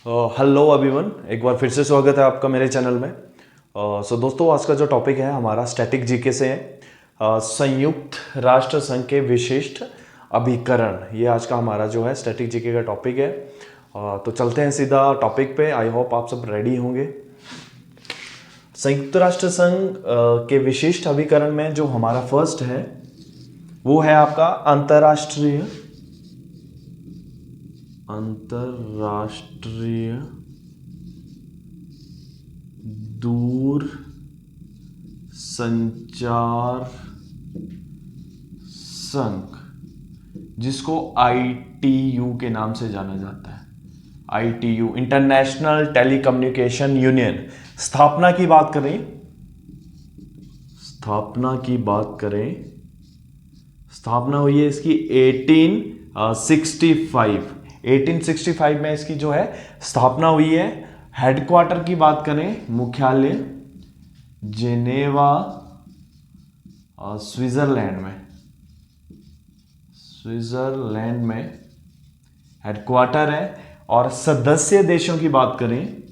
Hello everyone, एक बार फिर से स्वागत है आपका मेरे चैनल में। दोस्तों, आज का जो टॉपिक है हमारा स्टैटिक जीके से है। संयुक्त राष्ट्र संघ के विशिष्ट अभिकरण, ये आज का हमारा जो है स्टैटिक जीके का टॉपिक है। तो चलते हैं सीधा टॉपिक पे। आई होप आप सब रेडी होंगे। संयुक्त राष्ट्र संघ के विशिष्ट अभिकरण में जो हमारा फर्स्ट है वो है आपका अंतर्राष्ट्रीय दूर संचार संघ, जिसको आईटीयू के नाम से जाना जाता है। ITU, international telecommunication union. स्थापना की बात करें, स्थापना हुई है इसकी 1865 में इसकी जो है स्थापना हुई है। हेडक्वार्टर की बात करें, मुख्यालय जेनेवा, स्विट्जरलैंड में हेडक्वार्टर है। और सदस्य देशों की बात करें,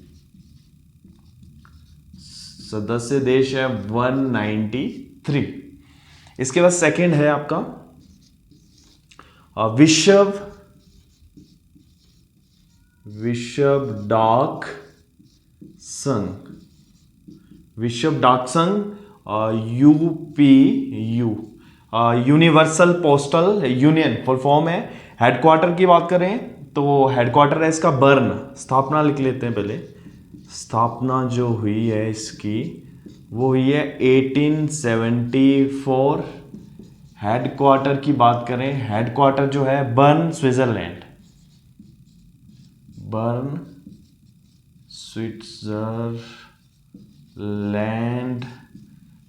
सदस्य देश है 193। इसके बाद सेकंड है आपका विश्व डाक संघ, UPU, universal postal union full form है। हेडक्वार्टर की बात करें तो हेडक्वार्टर है इसका बर्न। स्थापना लिख लेते हैं पहले। स्थापना जो हुई है इसकी वो हुई है 1874। हेडक्वार्टर की बात करें, हेडक्वार्टर जो है बर्न, स्विट्जरलैंड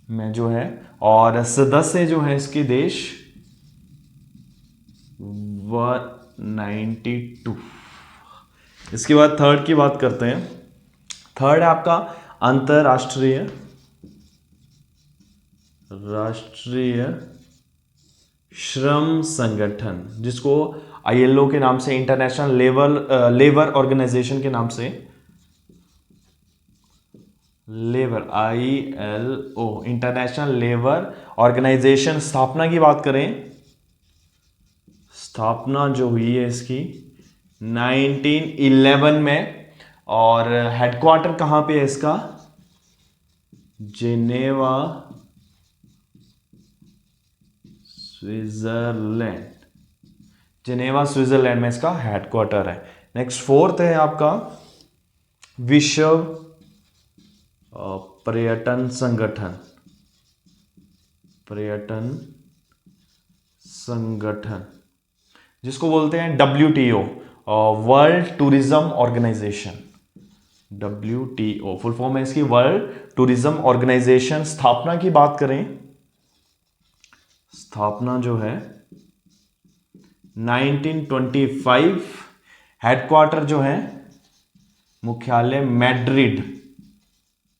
में जो है। और सदस्य जो है इसके देश 192। इसके बाद थर्ड की बात करते हैं। थर्ड है आपका अंतरराष्ट्रीय श्रम संगठन, जिसको आईएलओ के नाम से, इंटरनेशनल लेबर ऑर्गेनाइजेशन के नाम से, आईएलओ, इंटरनेशनल लेबर ऑर्गेनाइजेशन। स्थापना की बात करें, स्थापना जो हुई है इसकी 1911 में। और हेडक्वार्टर कहां पे है इसका? जेनेवा, स्विट्जरलैंड में इसका हेडक्वार्टर है। नेक्स्ट फोर्थ है आपका विश्व पर्यटन संगठन, जिसको बोलते हैं WTO, world tourism organisation. WTO full form है इसकी वर्ल्ड टूरिज्म ऑर्गेनाइजेशन। स्थापना की बात करें, स्थापना जो है 1925। हेडक्वार्टर जो है, मुख्यालय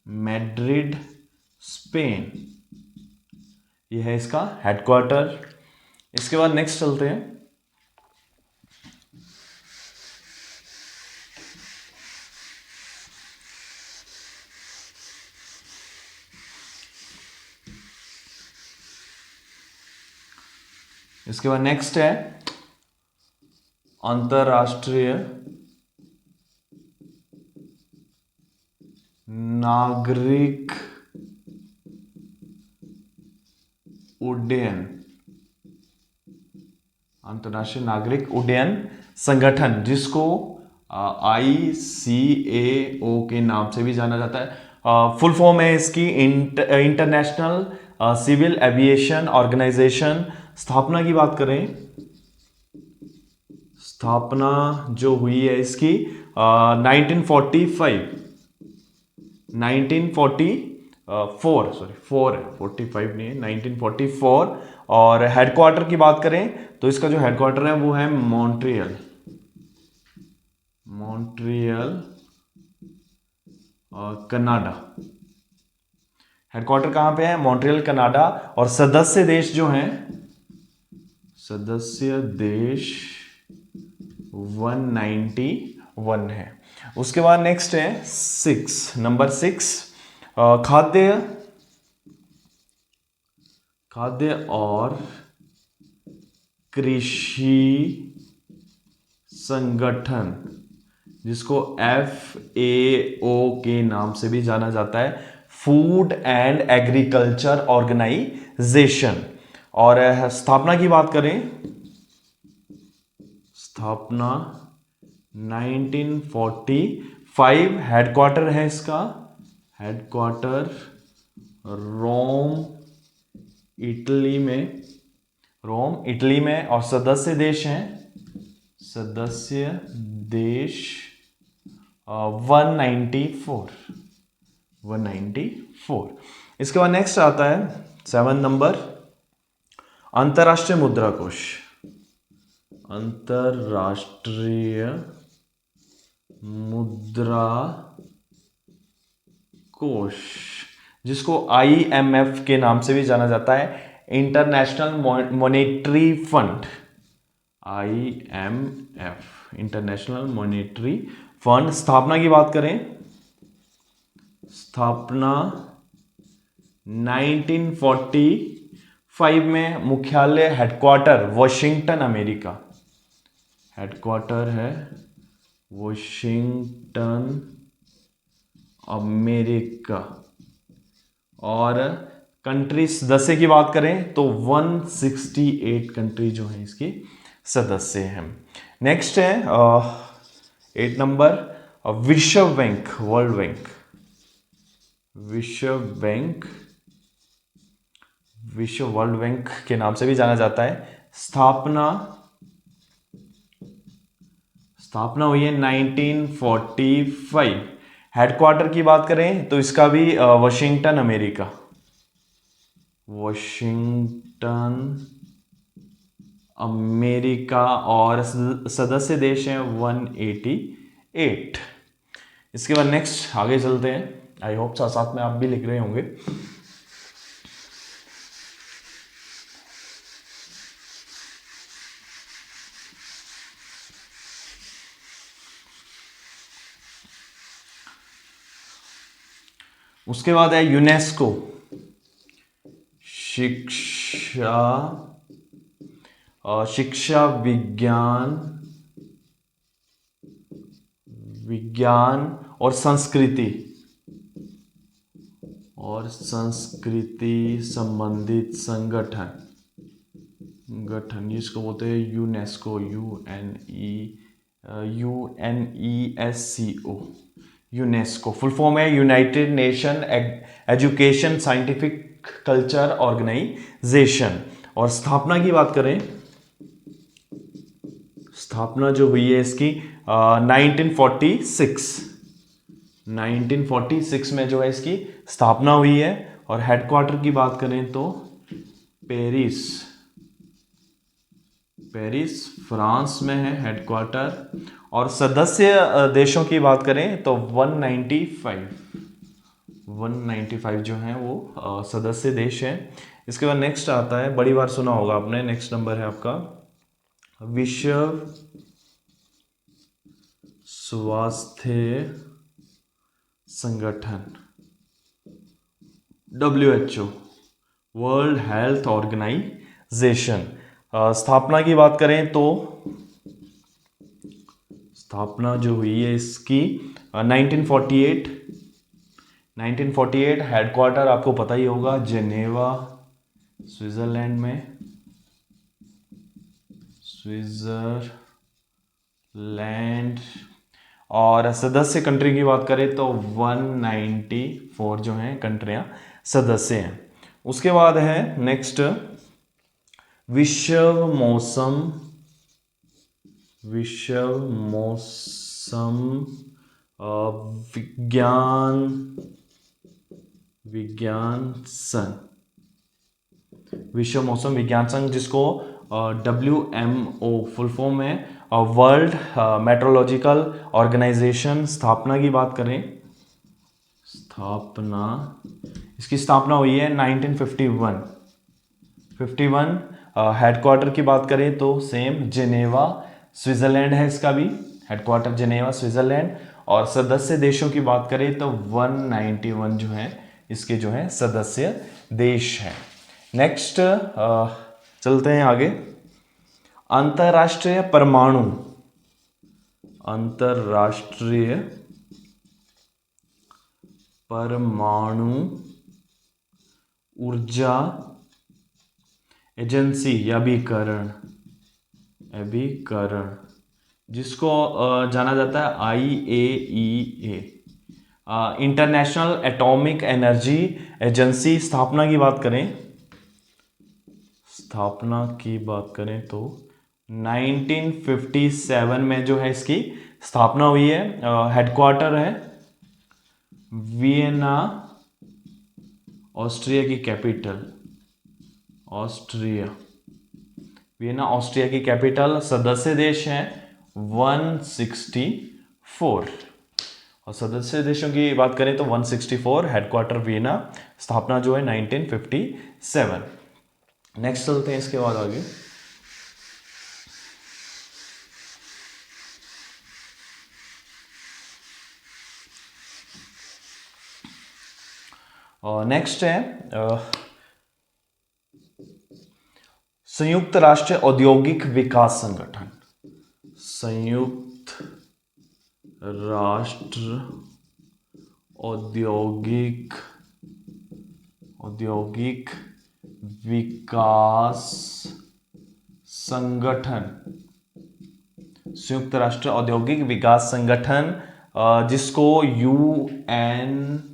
मैड्रिड, स्पेन, यह है इसका हेडक्वार्टर। इसके बाद नेक्स्ट चलते हैं। इसके बाद नेक्स्ट है अंतरराष्ट्रीय नागरिक उड्डयन संगठन, जिसको ICAO के नाम से भी जाना जाता है। फुल फॉर्म है इसकी इंटरनेशनल सिविल एविएशन ऑर्गेनाइजेशन। स्थापना की बात करें, स्थापना जो हुई है इसकी 1945, 45 नहीं है, 1944। और हेडक्वार्टर की बात करें तो इसका जो हेडक्वार्टर है वो है मॉन्ट्रियल, कनाडा। हेडक्वार्टर कहां पे है? Montreal, Canada. और सदस्य देश जो हैं, सदस्य देश 193 वन है। उसके बाद नेक्स्ट है नंबर 6 खाद्य और कृषि संगठन, जिसको FAO के नाम से भी जाना जाता है, फूड एंड एग्रीकल्चर ऑर्गेनाइजेशन। और स्थापना की बात करें, स्थापना 1945, हेडक्वार्टर है इसका, हेडक्वार्टर रोम इटली में, और सदस्य देश 194। इसके बाद नेक्स्ट आता है 7 नंबर, अंतर्राष्ट्रीय मुद्रा कोष। अंतर्राष्ट्रीय मुद्रा कोष, जिसको IMF के नाम से भी जाना जाता है, international monetary fund. IMF, international monetary fund. स्थापना की बात करें, स्थापना 1945 में, मुख्यालय हेडक्वार्टर वॉशिंगटन अमेरिका, हेडक्वार्टर है वॉशिंगटन अमेरिका। और कंट्री सदस्य की बात करें तो 168 कंट्री जो है इसकी सदस्य हैं। नेक्स्ट है 8 नंबर, विश्व बैंक, वर्ल्ड बैंक। विश्व वर्ल्ड बैंक के नाम से भी जाना जाता है। स्थापना हुई है 1945। हेडक्वार्टर की बात करें तो इसका भी वॉशिंगटन अमेरिका, वॉशिंगटन अमेरिका। और सदस्य देश हैं 188। इसके बाद नेक्स्ट आगे चलते हैं। आई होप साथ में आप भी लिख रहे होंगे। उसके बाद है यूनेस्को, शिक्षा विज्ञान और संस्कृति संबंधित संगठन, जिसको बोलते हैं UNESCO, UNESCO। UNESCO full form है united nation education scientific culture organisation. और स्थापना की बात करें, स्थापना जो हुई है इसकी 1946 में जो है इसकी स्थापना हुई है। और हेडक्वार्टर की बात करें तो पेरिस फ्रांस में है हेडक्वार्टर। और सदस्य देशों की बात करें तो 195 जो हैं वो सदस्य देश हैं। इसके बाद नेक्स्ट आता है, बड़ी बार सुना होगा आपने, नेक्स्ट नंबर है आपका विश्व स्वास्थ्य संगठन, WHO, वर्ल्ड हेल्थ ऑर्गेनाइजेशन। स्थापना की बात करें तो स्थापना जो हुई है इसकी 1948। हेडक्वार्टर आपको पता ही होगा, जेनेवा स्विट्जरलैंड में, स्विट्जरलैंड। और सदस्य कंट्री की बात करें तो 194 जो हैं कंट्रियां सदस्य हैं। उसके बाद है नेक्स्ट विश्व मौसम विज्ञान संघ, विश्व मौसम विज्ञान संघ, जिसको WMO फुल फॉर्म है वर्ल्ड मेट्रोलॉजिकल ऑर्गेनाइजेशन। स्थापना की बात करें, इसकी स्थापना हुई है 1951। हेडक्वार्टर की बात करें तो सेम जेनेवा स्विट्जरलैंड है इसका भी, हेडक्वार्टर जिनेवा स्विट्जरलैंड। और सदस्य देशों की बात करें तो 191 जो है इसके जो है सदस्य देश हैं। नेक्स्ट चलते हैं आगे। अंतरराष्ट्रीय परमाणु ऊर्जा एजेंसी या अभिकरण जिसको जाना जाता है IAEA, international atomic energy agency. स्थापना की बात करें तो 1957 में जो है इसकी स्थापना हुई है। हेडक्वार्टर है वियना, ऑस्ट्रिया की कैपिटल, वियना ऑस्ट्रिया की कैपिटल। सदस्य देश हैं 164, और सदस्य देशों की बात करें तो 164, हेडक्वार्टर वियना, स्थापना जो है 1957। नेक्स्ट चलते हैं इसके बाद आगे। नेक्स्ट है संयुक्त राष्ट्र औद्योगिक विकास संगठन। संयुक्त राष्ट्र औद्योगिक विकास संगठन, संयुक्त राष्ट्र औद्योगिक विकास संगठन, जिसको UNIDO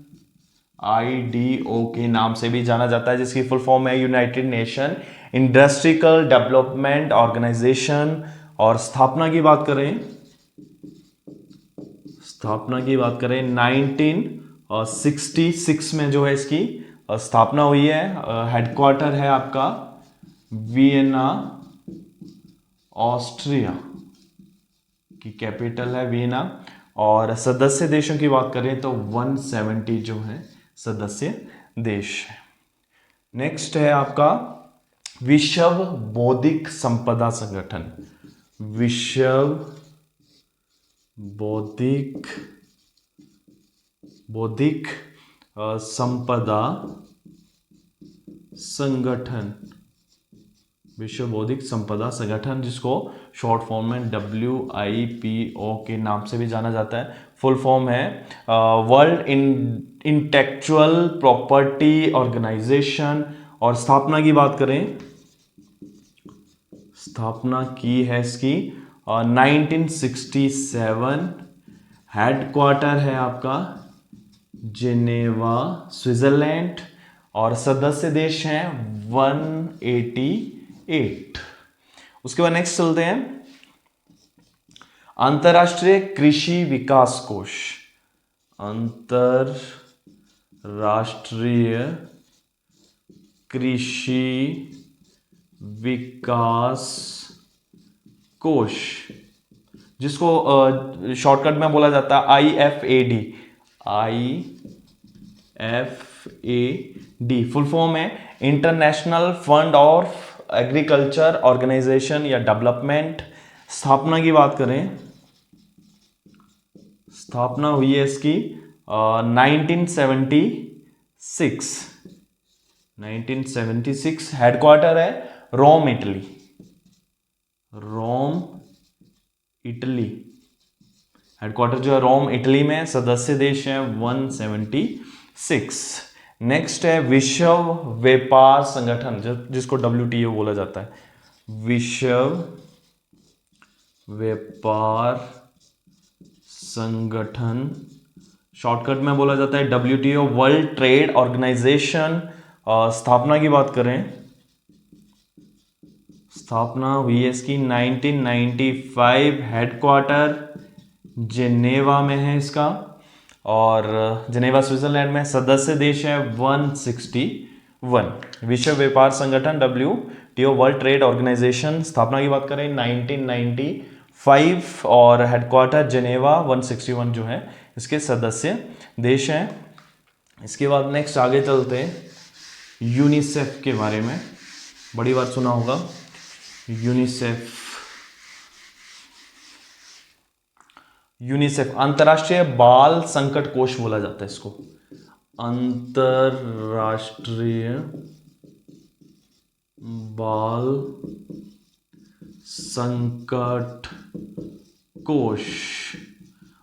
के नाम से भी जाना जाता है, जिसकी फुल फॉर्म है united nation industrial development organisation. और स्थापना की बात करें 1966 में जो है इसकी स्थापना हुई है। हेडक्वार्टर है आपका वियना, ऑस्ट्रिया की कैपिटल है वियना। और सदस्य देशों की बात करें तो 170 जो है सदस्य देश है। नेक्स्ट है आपका विश्व बौद्धिक संपदा संगठन। विश्व बौद्धिक संपदा संगठन, विश्व बौद्धिक संपदा संगठन, जिसको शॉर्ट फॉर्म में WIPO के नाम से भी जाना जाता है। फुल फॉर्म है वर्ल्ड इंटेलेक्चुअल प्रॉपर्टी ऑर्गेनाइजेशन। और स्थापना की बात करें, स्थापना की है इसकी 1967। हेडक्वार्टर है आपका जिनेवा स्विट्जरलैंड, और सदस्य देश हैं 188। उसके बाद नेक्स्ट चलते हैं अंतरराष्ट्रीय कृषि विकास कोष। अंतरराष्ट्रीय कृषि विकास कोष, जिसको शॉर्टकट में बोला जाता है IFAD। फुल फॉर्म है international fund of agriculture organisation या डेवलपमेंट। स्थापना की बात करें, स्थापना हुई है इसकी 1976। हेडक्वार्टर है रोम, इटली। हेडक्वार्टर जो है रोम, इटली में। सदस्य देश है 176। नेक्स्ट है विश्व व्यापार संगठन, जिसको WTO बोला जाता है। विश्व व्यापार संगठन, शॉर्टकट में बोला जाता है WTO, वर्ल्ड ट्रेड ऑर्गेनाइजेशन। स्थापना की बात करें, स्थापना हुई है इसकी 1995। हेडक्वार्टर जिनेवा में है इसका, और जिनेवा स्विट्जरलैंड में। सदस्य देश है 161। विश्व व्यापार संगठन WTO, वर्ल्ड ट्रेड ऑर्गेनाइजेशन। स्थापना की बात करें 1995, और हेडक्वार्टर जिनेवा 161 जो है इसके सदस्य देश हैं। इसके बाद नेक्स्ट आगे चलते हैं यूनिसेफ के बारे में। बड़ी बात सुना होगा यूनिसेफ। यूनिसेफ, अंतरराष्ट्रीय बाल संकट कोष बोला जाता है इसको, अंतरराष्ट्रीय बाल संकट कोष,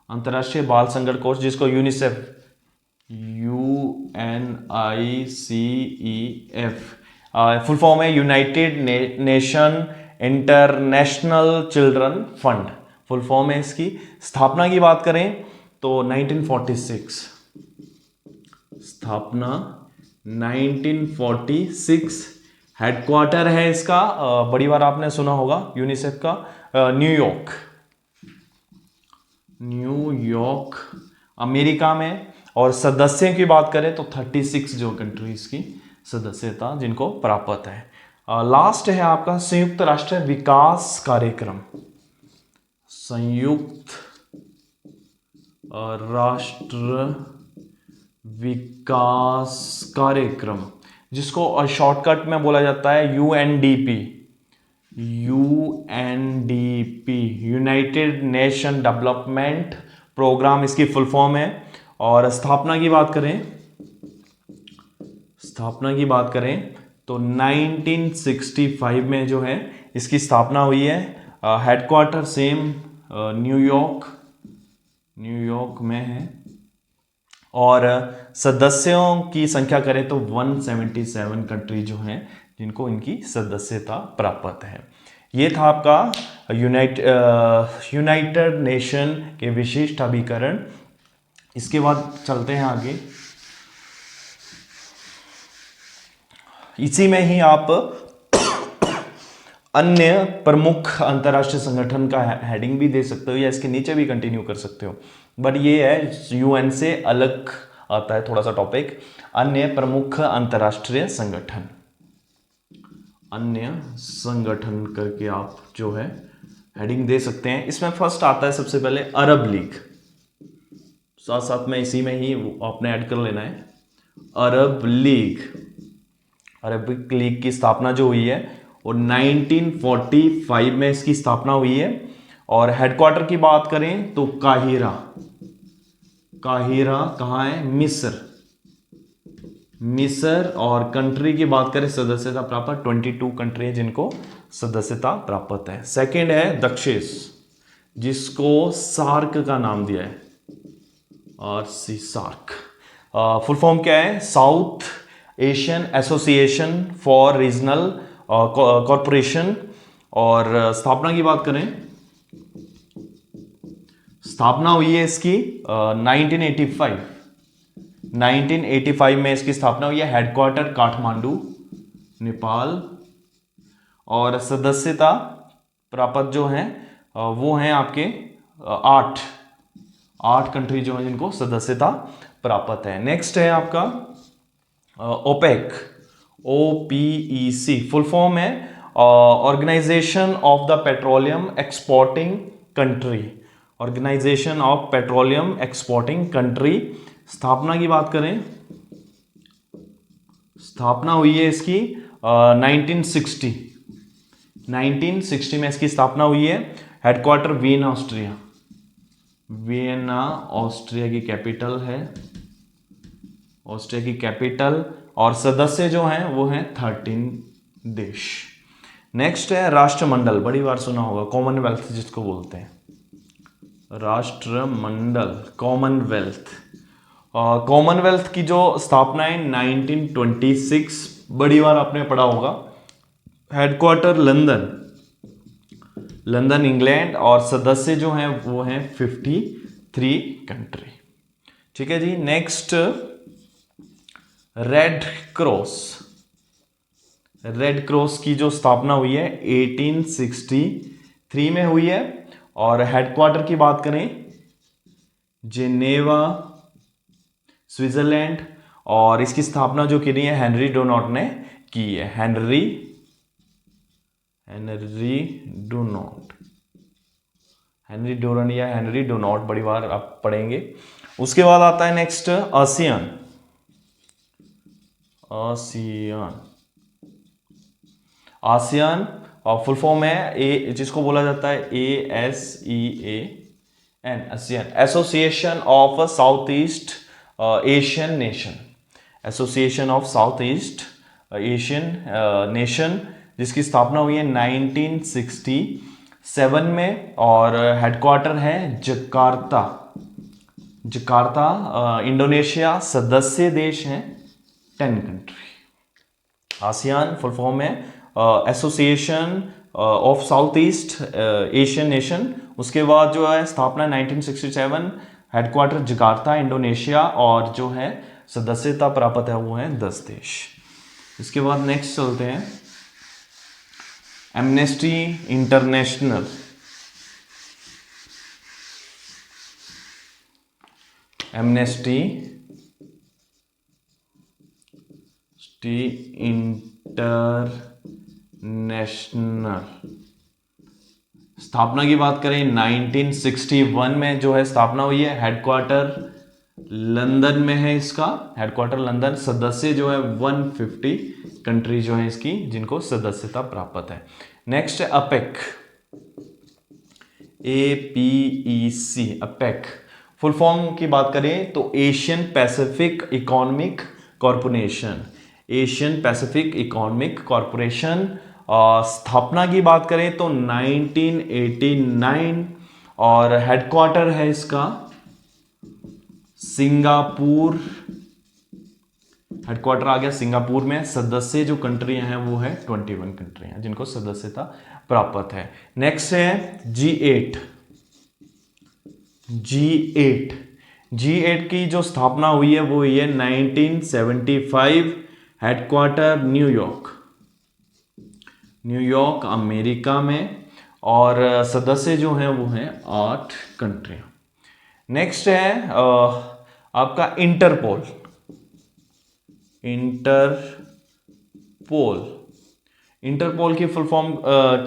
अंतरराष्ट्रीय बाल संकट कोष जिसको यूनिसेफ, UNICEF फुल फॉर्म है, united nation international children fund, full form है इसकी। स्थापना की बात करें तो 1946, स्थापना 1946, हेडक्वार्टर है इसका बड़ी बार आपने सुना होगा यूनिसेफ का न्यूयॉर्क, न्यूयॉर्क अमेरिका में। और सदस्यों की बात करें तो 36 जो कंट्रीज की सदस्यता जिनको प्राप्त है। लास्ट है आपका संयुक्त राष्ट्र विकास कार्यक्रम, संयुक्त राष्ट्र विकास कार्यक्रम जिसको शॉर्टकट में बोला जाता है UNDP, UNDP united nation development programme इसकी फुल फॉर्म है। और स्थापना की बात करें तो 1965 में जो है इसकी स्थापना हुई है। हेडक्वार्टर सेम न्यूयॉर्क में है। और सदस्यों की संख्या करें तो 177 कंट्री जो हैं जिनको इनकी सदस्यता प्राप्त है। ये था आपका यूनाइटेड नेशन के विशिष्ट अभिकरण। इसके बाद चलते हैं आगे, इसी में ही आप अन्य प्रमुख अंतरराष्ट्रीय संगठन का हेडिंग भी दे सकते हो या इसके नीचे भी कंटिन्यू कर सकते हो, बट ये है यूएन से अलग आता है थोड़ा सा टॉपिक। अन्य प्रमुख अंतरराष्ट्रीय संगठन, अन्य संगठन करके आप जो है हेडिंग दे सकते हैं। इसमें फर्स्ट आता है सबसे पहले अरब लीग, साथ साथ में इसी में ही आपने ऐड कर लेना है अरब लीग। अरब लीग की स्थापना जो हुई है वो 1945 में इसकी स्थापना हुई है। और हेडक्वार्टर की बात करें तो काहिरा कहाँ है, मिस्र। और कंट्री की बात करें सदस्यता प्राप्त 22 कंट्री है जिनको सदस्यता प्राप्त है। सेकंड है दक्षिण, जिसको सार्क का नाम दिया है, RC सार्क। फुल फॉर्म क्या है, south Asian association for regional corporation. और स्थापना की बात करें, स्थापना हुई है इसकी 1985 में इसकी स्थापना हुई है। हेडक्वार्टर काठमांडू, नेपाल। और सदस्यता प्राप्त जो हैं वो हैं आपके 8 कंट्री जो हैं जिनको सदस्यता प्राप्त है। नेक्स्ट है आपका ओपेक, OPEC फुल फॉर्म है organisation of the petroleum exporting country, organisation of petroleum exporting country. स्थापना की बात करें, स्थापना हुई है इसकी 1960 में इसकी स्थापना हुई है। हेडक्वार्टर वियना ऑस्ट्रिया की कैपिटल है, ऑस्ट्रिया की कैपिटल। और सदस्य जो हैं वो हैं 13 देश। नेक्स्ट है राष्ट्रमंडल, बड़ी बार सुना होगा, कॉमनवेल्थ जिसको बोलते हैं, राष्ट्रमंडल कॉमनवेल्थ। कॉमनवेल्थ की जो स्थापना है 1926, बड़ी बार आपने पढ़ा होगा। Headquarter London England. और सदस्य जो हैं वो हैं 53 कंट्री। ठीक है जी। नेक्स्ट रेड क्रॉस की जो स्थापना हुई है 1863 में हुई है। और हेडक्वार्टर की बात करें जेनेवा स्विट्जरलैंड। और इसकी स्थापना जो की है हेनरी डोनॉट ने की है, हेनरी डोनॉट बड़ी बार आप पढ़ेंगे। उसके बाद आता है नेक्स्ट आसियान और फुल फॉर्म है जिसको बोला जाता है ASEAN, ASEAN, association of south east Asian nation, association of south east Asian nation, जिसकी स्थापना हुई है 1967 में और हेडक्वार्टर है जकार्ता। Jakarta Indonesia. सदस्य देश हैं 10 कंट्री। आसियान फुल फॉर्म है association of south east Asian nation. उसके बाद जो है स्थापना 1967, हेडक्वार्टर जकार्ता इंडोनेशिया, और जो है सदस्यता प्राप्त है वो है 10 देश। इसके बाद नेक्स्ट चलते हैं एमनेस्टी इंटरनेशनल। एमनेस्टी इंटरनेशनल स्थापना की बात करें 1961 में जो है स्थापना हुई है। हेडक्वार्टर लंदन में है इसका, हेडक्वार्टर लंदन। सदस्य जो है 150 कंट्री जो है इसकी, जिनको सदस्यता प्राप्त है। नेक्स्ट है APEC, APEC, APEC. Full form की बात करें तो Asian Pacific economic corporation, Asian Pacific economic corporation. स्थापना की बात करें तो 1989 और हेडक्वार्टर है इसका सिंगापुर, हेडक्वार्टर आ गया सिंगापुर में। सदस्य जो कंट्रियां हैं वो है 21 कंट्रियां जिनको सदस्यता प्राप्त है। नेक्स्ट है G8, G8 की जो स्थापना हुई है वो ये 1975, हेडक्वार्टर न्यूयॉर्क अमेरिका में, और सदस्य जो हैं वो हैं 8 कंट्रियां। नेक्स्ट है आपका इंटरपोल, इंटरपोल की फुल फॉर्म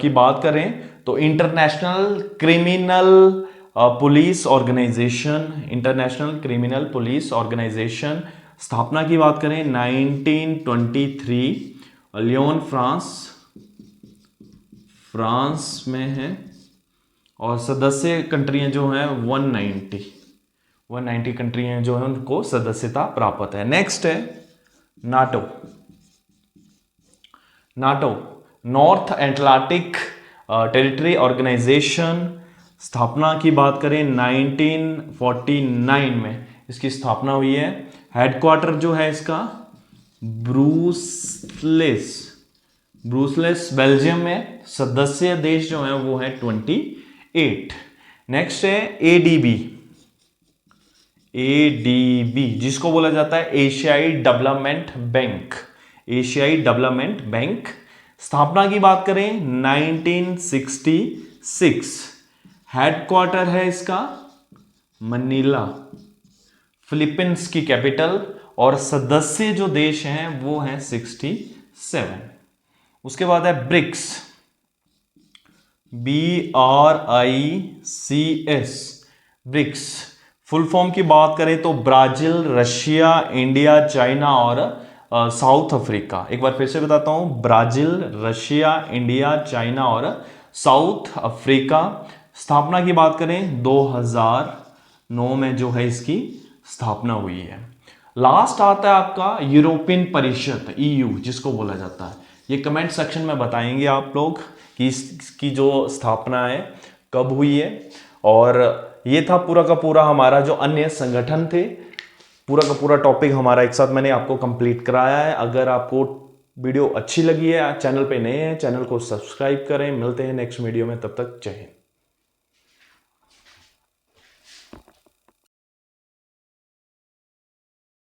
की बात करें तो international criminal police organisation, international criminal police organisation. स्थापना की बात करें 1923, लियोन फ्रांस में है, और सदस्य कंट्रियां जो हैं 190 कंट्रियां जो हैं उनको सदस्यता प्राप्त है। नेक्स्ट है NATO, north Atlantic territory organisation. स्थापना की बात करें 1949 में इसकी स्थापना हुई है। हेडक्वार्टर जो है इसका ब्रूसलेस बेल्जियम में। सदस्य देश जो है वो है 28। नेक्स्ट है ADB, जिसको बोला जाता है एशियाई डेवलपमेंट बैंक। स्थापना की बात करें 1966, हेडक्वार्टर है इसका मनीला, फिलीपींस की कैपिटल, और सदस्य जो देश हैं वो हैं 67। उसके बाद है ब्रिक्स, ब्रिक्स। फुल फॉर्म की बात करें तो ब्राजील, रशिया, इंडिया, चाइना और साउथ अफ्रीका। एक बार फिर से बताता हूं, ब्राजील, रशिया, इंडिया, चाइना और साउथ अफ्रीका। स्थापना की बात करें 2009 में जो है इसकी स्थापना हुई है। लास्ट आता है आपका यूरोपियन परिषद, EU, जिसको बोला जाता है। ये कमेंट सेक्शन में बताएंगे आप लोग कि इसकी जो स्थापना है कब हुई है। और ये था पूरा का पूरा हमारा जो अन्य संगठन थे, पूरा का पूरा टॉपिक हमारा एक साथ मैंने आपको कंप्लीट कराया है। अगर आपको वीडियो अच्छी लगी है, चैनल पे नए हैं, चैनल को सब्सक्राइब करें। मिलते हैं नेक्स्ट वीडियो में, तब तक जय हिंद।